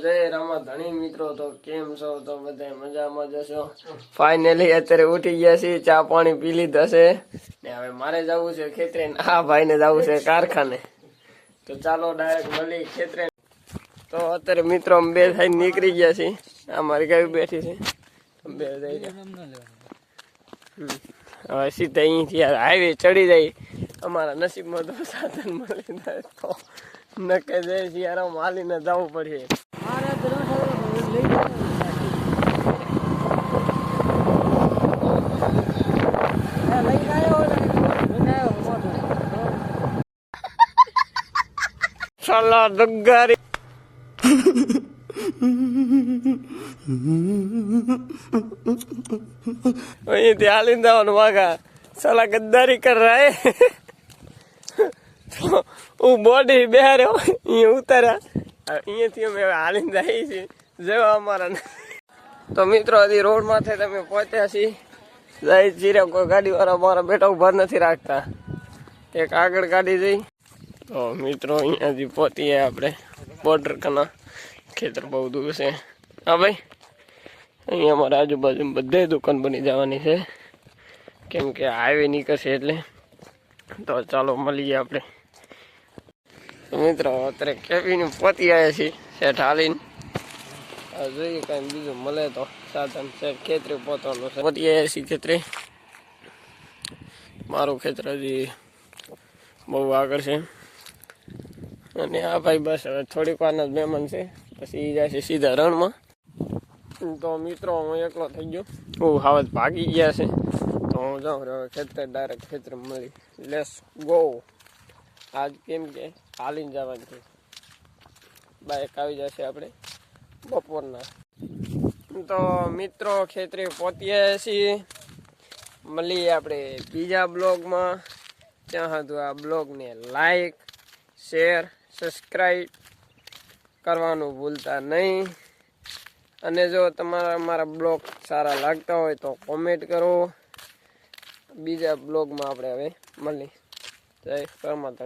જય રામાધણી મિત્રો, તો કેમ છો? તો બધા મજામાં જશો. ફાઇનલી અત્યારે ઉઠી ગયા છીએ, ચા પાણી પી લીધા છે ને હવે મારે જવું છે ખેતરે, આ ભાઈ ને જવું છે કારખાને. તો ચાલો ડાયરેક્ટ મળી ખેતરે. તો અત્યારે મિત્રો અમે બે થઈને નીકળી ગયા છીએ. અમારી ગાય બેઠી છે, બે જઈ હવે સીધા અહીંથી હાઈવે ચડી જાય. અમારા નસીબમાં તો સાધન મળી જાય તો નકે જઈ શિયાળામાં હાલીને જવું પડશે. સાલા ડગારી અહીંથી હાલીને જવાનું વાઘા. સાલા ગદ્દારી કર રહા હે. હું બોડી બેહાર્યો અહીંયા ઉતાર્યા, અહીંયાથી અમે હાલીને જઈએ છીએ જેવા અમારા. તો મિત્રો હજી રોડ માથે તમે પહોંચ્યા છીએ, જાય ચીરે કોઈ ગાડી વાળા મારા બેટા ઉભા નથી રાખતા, એક આગળ ગાડી જઈ. તો મિત્રો અહીંયાથી પહોંચીએ આપણે બોર્ડર કના. ખેતર બહુ દૂર છે. હા ભાઈ, અહીંયા અમારા આજુબાજુ બધે દુકાન બની જવાની છે, કેમ કે હાઈવે નીકળશે એટલે. તો ચાલો મળીએ આપણે. મિત્રો અત્યારે કેબીને પહોંચી આવ્યા છીએ શેઠ હાલીને. જોઈએ કાંઈ બીજું મળે તો સાધન. શેઠ ખેતરે પહોંચવાનું છે. પહોંચી આવ્યા છીએ ખેતરે. મારું ખેતર હજી બહુ આગળ છે અને આ ભાઈ બસ હવે થોડીક વારના જ મહેમાન છે, પછી એ જાય છે સીધા રણમાં. તો મિત્રો હું એકલો થઈ ગયો, હું હાવત ભાગી ગયા છે. તો હું જાઉં હવે ખેતર, ડાયરેક્ટ ખેતર મળી. Let's go. આજ કેમ કે હાલીને જવાનું છે, બાઇક આવી જશે આપણે બપોરના. તો મિત્રો ખેતરે પહોંચીએ છીએ, મળીએ આપણે બીજા બ્લોગમાં. ત્યાં હતું આ બ્લોગને લાઈક, શેર, સબસ્ક્રાઈબ કરવાનું ભૂલતા નહીં. અને જો તમારા અમારા બ્લોગ સારા લાગતા હોય તો કોમેન્ટ કરો. બીજા બ્લોગમાં આપણે હવે મળીએ. જય પરમાત્મા.